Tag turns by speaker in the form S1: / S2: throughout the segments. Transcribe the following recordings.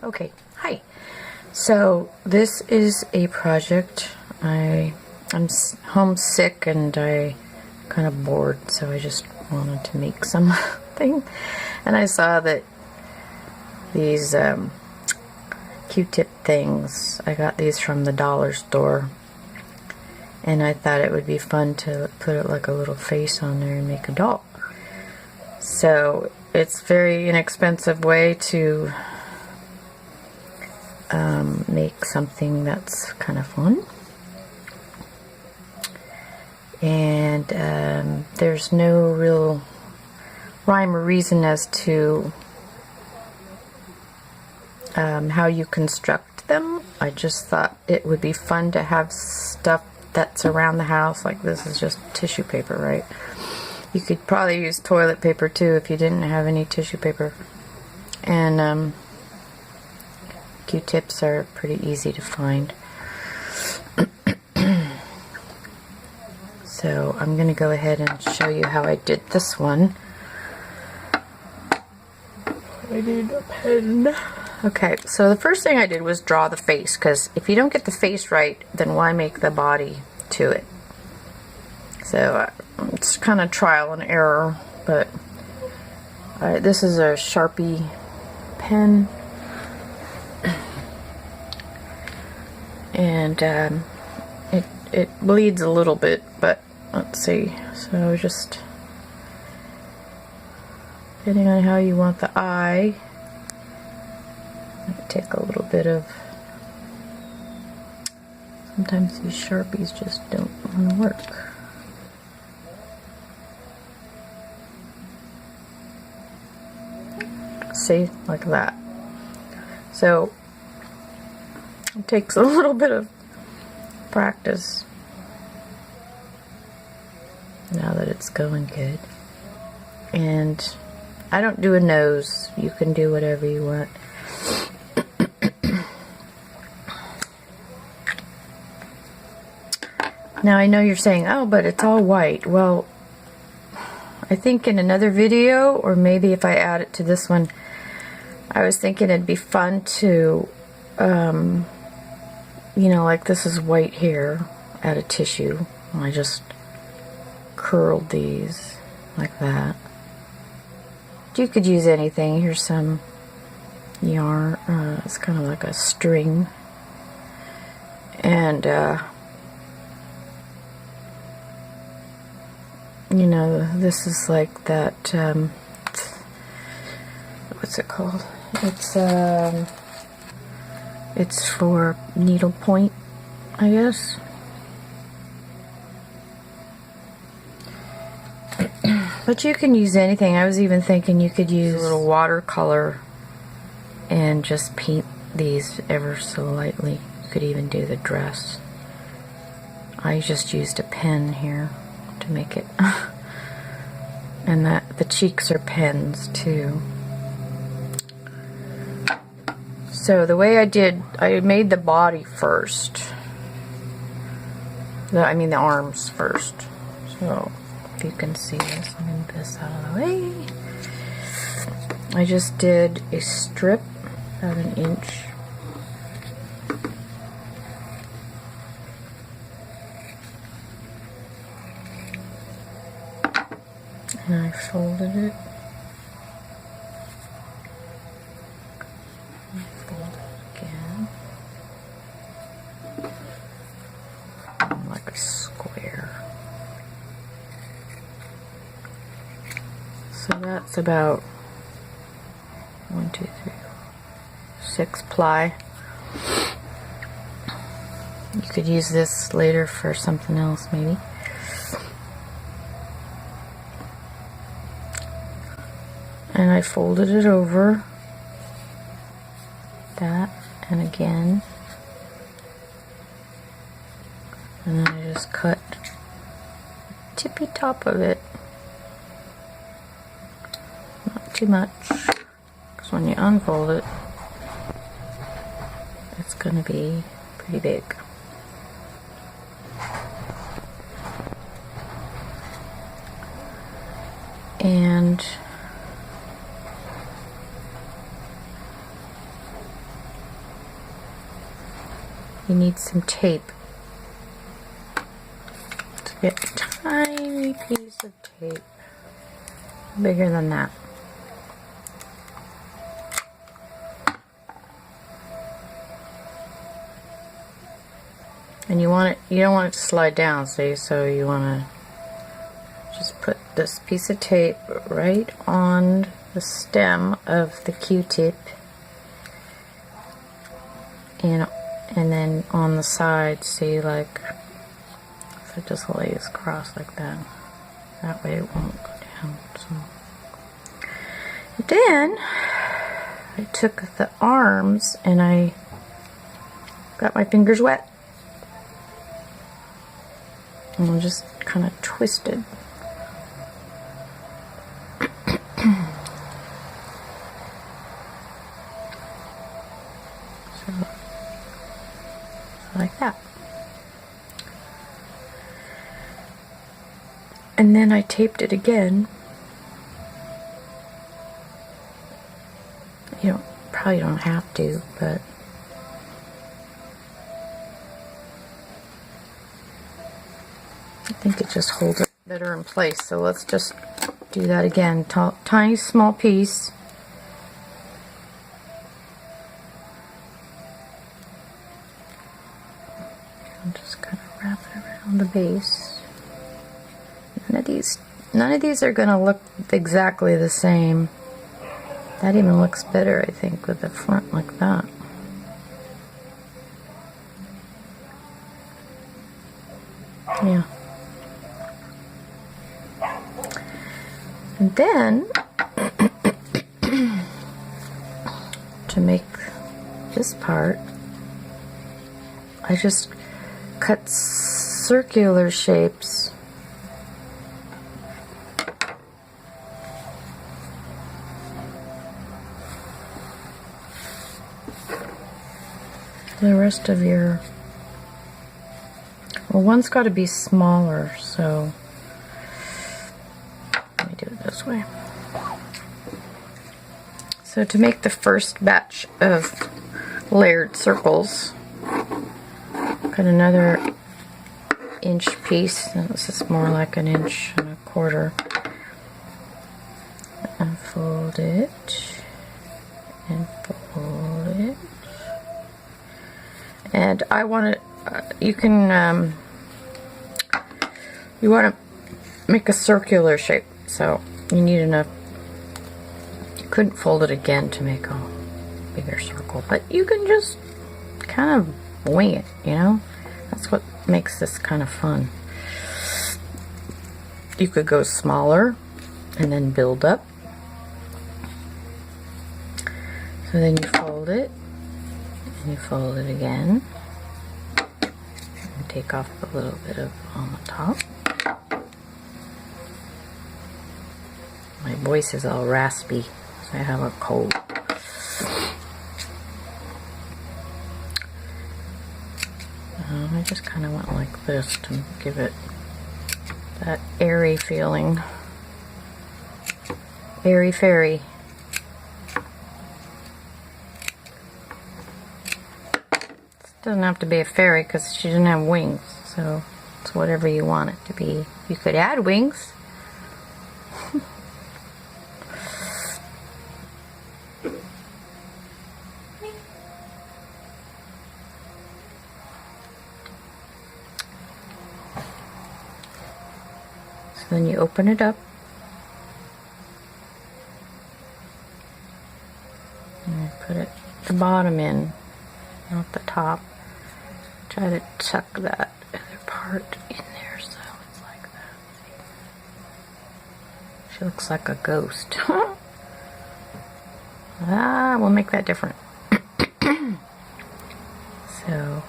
S1: Okay, hi. So this is a project. I'm homesick and I kind of bored, so I just wanted to make something. And I saw that these Q-tip things, I got these from the dollar store. And I thought it would be fun to put it like a little face on there and make a doll. So it's a very inexpensive way to make something that's kind of fun. And there's no real rhyme or reason as to how you construct them. I just thought it would be fun to have stuff that's around the house. Like this is just tissue paper, right? You could probably use toilet paper too if you didn't have any tissue paper. And Q-tips are pretty easy to find. So I'm going to go ahead and show you how I did this one. I need a pen. Okay, so the first thing I did was draw the face, because if you don't get the face right, then why make the body to it? So it's kind of trial and error, but this is a Sharpie pen. And it bleeds a little bit, but let's see. So just depending on how you want the eye, take a little bit of. Sometimes these Sharpies just don't want to work. See, like that. So it takes a little bit of practice now that it's going good. And I don't do a nose. You can do whatever you want. Now I know you're saying, oh, but it's all white. Well, I think in another video, or maybe if I add it to this one, I was thinking it'd be fun to you know, like this is white here out of tissue. I just curled these like that. You could use anything. Here's some yarn. It's kind of like a string. And, you know, this is like that, what's it called? It's for needle point, I guess. But you can use anything. I was even thinking you could use a little watercolor and just paint these ever so lightly. You could even do the dress. I just used a pen here to make it. And that the cheeks are pens too. So the way I made the body first. I mean the arms first. So if you can see this, I'll move this out of the way. I just did a strip about 1 inch. And I folded it. Fold it again. Like a square. So that's about 1, 2, 3, 4, 6 ply. You could use this later for something else maybe. And I folded it over that and again, and then I just cut the tippy top of it, not too much, because when you unfold it, it's going to be pretty big. And you need some tape. To get a tiny piece of tape, bigger than that. And you don't want it to slide down, see, so you want to just put this piece of tape right on the stem of the Q-tip, and then on the side, see, like, if it just lays across like that. That way it won't go down. So then I took the arms and I got my fingers wet. And I just kind of twisted. So, like that. And then I taped it again. You probably don't have to, but I think it just holds it better in place. So let's just do that again. Tiny small piece. I'm just kind of wrap it around the base. None of these are going to look exactly the same. That even looks better, I think, with the front like that. Yeah. And then, to make this part, I just cut circular shapes. The rest of your, well, one's got to be smaller, so let me do it this way. So to make the first batch of layered circles, cut another inch piece, and this is more like 1.25 inches, and fold it, and fold it. And I want to, you want to make a circular shape, so you need enough. You couldn't fold it again to make a bigger circle, but you can just kind of wing it, you know? That's what makes this kind of fun. You could go smaller and then build up. So then you fold it, and you fold it again, and take off a little bit of on the top. My voice is all raspy, so I have a cold. I just kind of went like this to give it that airy feeling. Airy fairy. Doesn't have to be a fairy because she didn't have wings, so it's whatever you want it to be. You could add wings. So then you open it up and you put it the bottom in, not the top. Try to tuck that other part in there so it's like that. She looks like a ghost. We'll make that different. So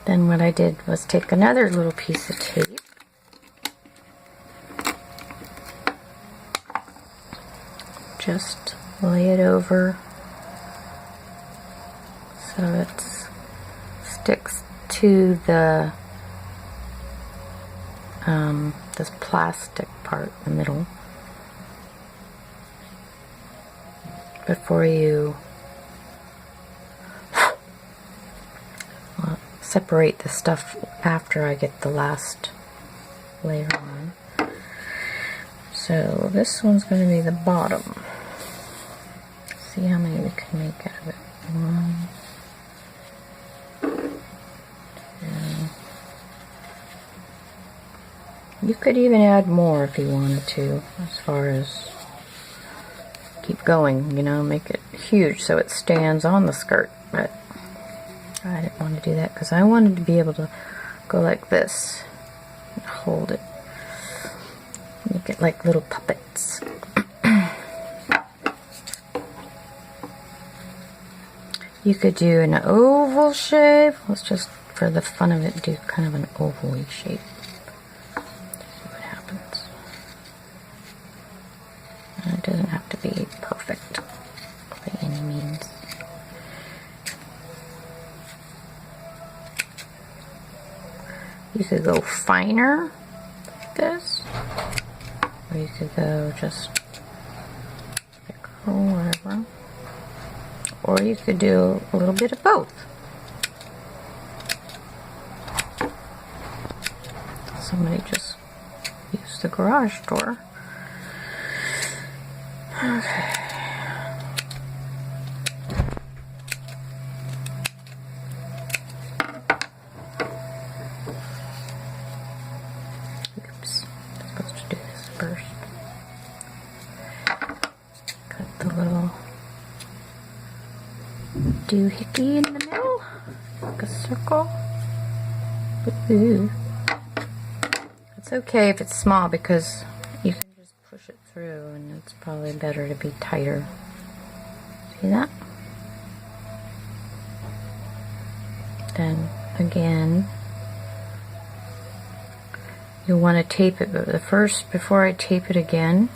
S1: then what I did was take another little piece of tape, just lay it over so it sticks to the this plastic part in the middle before you separate the stuff after I get the last layer on. So this one's going to be the bottom. See how many we can make out of it. 1, 2. You could even add more if you wanted to, as far as keep going, you know, make it huge so it stands on the skirt. But I didn't want to do that because I wanted to be able to go like this and hold it. Make it like little puppets. You could do an oval shape. Let's just, for the fun of it, do kind of an oval-y shape. See what happens. It doesn't have to be perfect by any means. You could go finer like this, or you could go just thicker or whatever. Or you could do a little bit of both. Somebody just used the garage door. Okay. Oops, I'm supposed to do this first. Cut the little doohickey in the middle, like a circle. Ooh. It's okay if it's small because you can just push it through, and it's probably better to be tighter. See that? Then again, you'll want to tape it, but before I tape it again,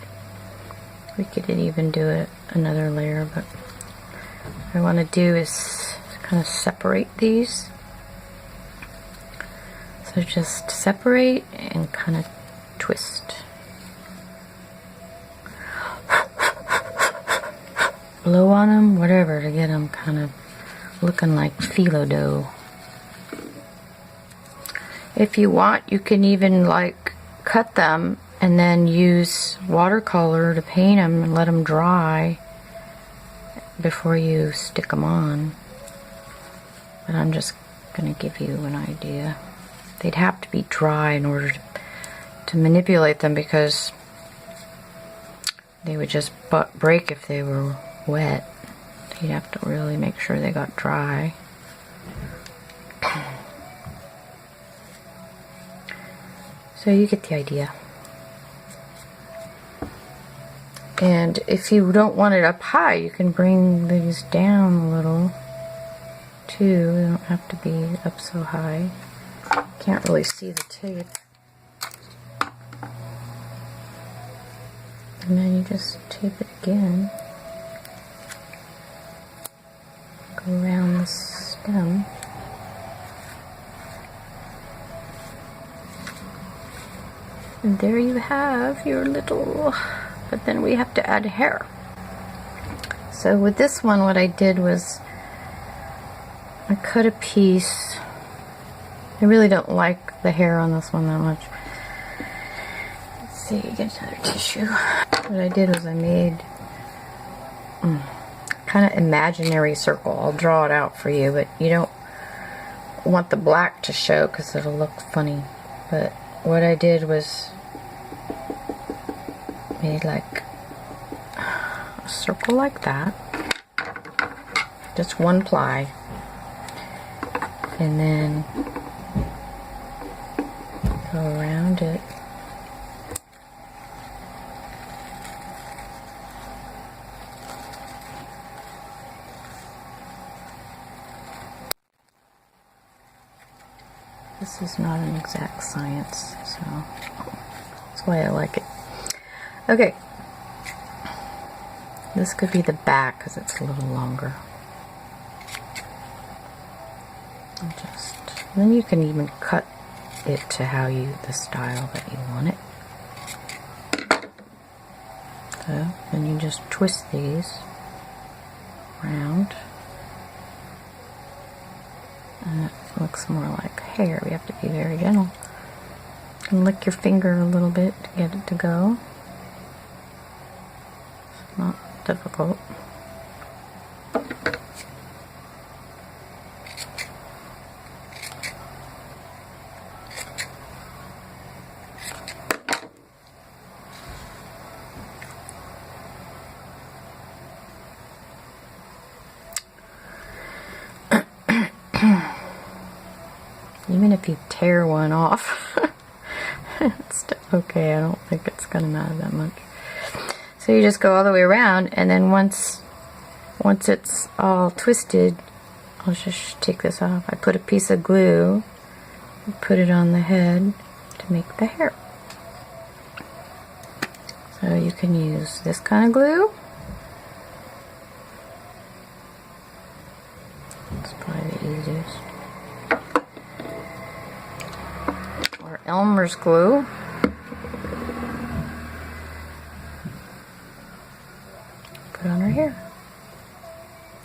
S1: we could even do it another layer, but what I want to do is kind of separate these. So just separate and kind of twist. Blow on them, whatever, to get them kind of looking like phyllo dough. If you want, you can even like cut them and then use watercolor to paint them and let them dry before you stick them on. But I'm just going to give you an idea. They'd have to be dry in order to manipulate them, because they would just break if they were wet. You'd have to really make sure they got dry. So you get the idea. And if you don't want it up high, you can bring these down a little too. They don't have to be up so high. Can't really see the tape. And then you just tape it again. Go around the stem. And there you have your little, but then we have to add hair. So with this one, what I did was I cut a piece. I really don't like the hair on this one that much. Let's see, get another tissue. What I did was I made kind of imaginary circle. I'll draw it out for you, but you don't want the black to show because it'll look funny. But what I did was made like a circle like that. Just one ply. And then go around it. This is not an exact science, so that's why I like it. Okay, this could be the back because it's a little longer. Then you can even cut it to the style that you want it. So then you just twist these around. And it looks more like hair. We have to be very gentle. You can lick your finger a little bit to get it to go. It's not difficult. Even if you tear one off, it's still okay. I don't think it's gonna matter that much. So you just go all the way around, and then once it's all twisted, I'll just take this off. I put a piece of glue, put it on the head to make the hair. So you can use this kind of glue. It's probably the easiest. Or Elmer's glue. Put on her hair.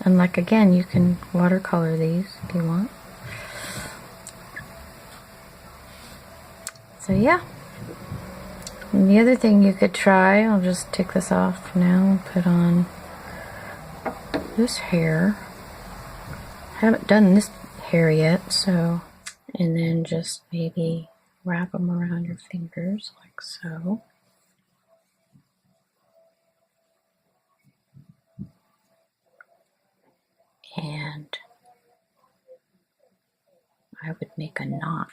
S1: And like again, you can watercolor these if you want. So yeah. And the other thing you could try, I'll just take this off now and put on this hair. I haven't done this hair yet, so. And then just maybe wrap them around your fingers like so. And I would make a knot.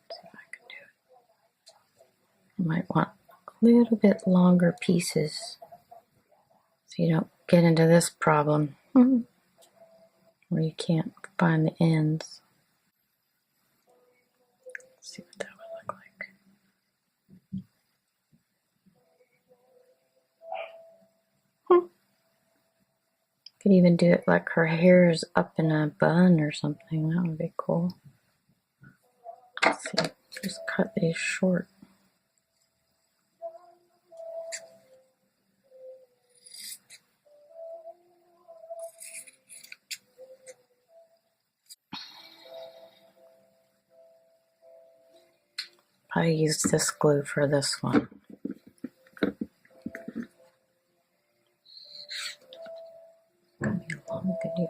S1: Let's see if I can do it. You might want a little bit longer pieces so you don't get into this problem where you can't find the ends. Let's see what that would look like. Could even do it like her hair is up in a bun or something. That would be cool. Let's see. Just cut these short. I use this glue for this one. Gonna be a long video.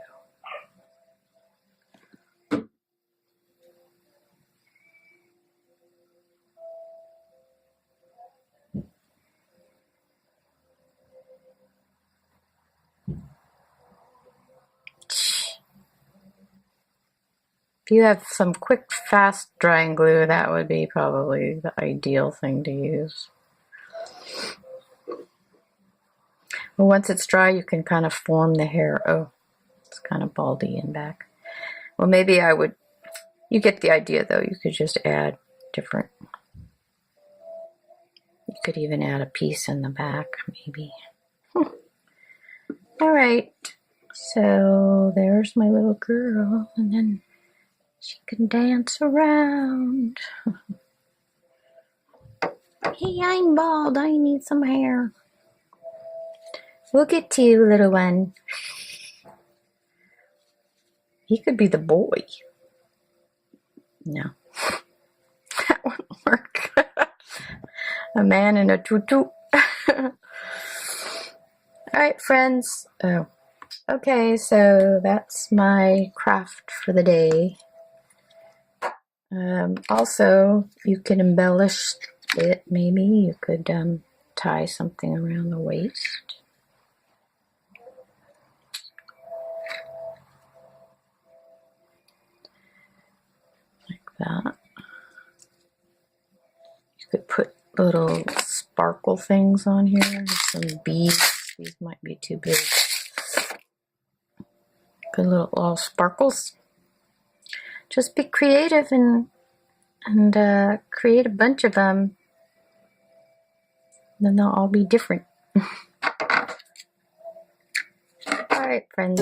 S1: If you have some quick, fast drying glue, that would be probably the ideal thing to use. Well, once it's dry, you can kind of form the hair. Oh, it's kind of baldy in back. Well, maybe I would, you get the idea though. You could just add different, you could even add a piece in the back, maybe. All right, so there's my little girl, and then she can dance around. Hey, I'm bald. I need some hair. Look at you, little one. He could be the boy. No. That wouldn't work. A man in a tutu. Alright, friends. Oh. Okay, so that's my craft for the day. Also, you can embellish it, maybe. You could tie something around the waist. Like that. You could put little sparkle things on here. Some beads. These might be too big. Good little sparkles. Just be creative and create a bunch of them. Then they'll all be different. Alright, friends.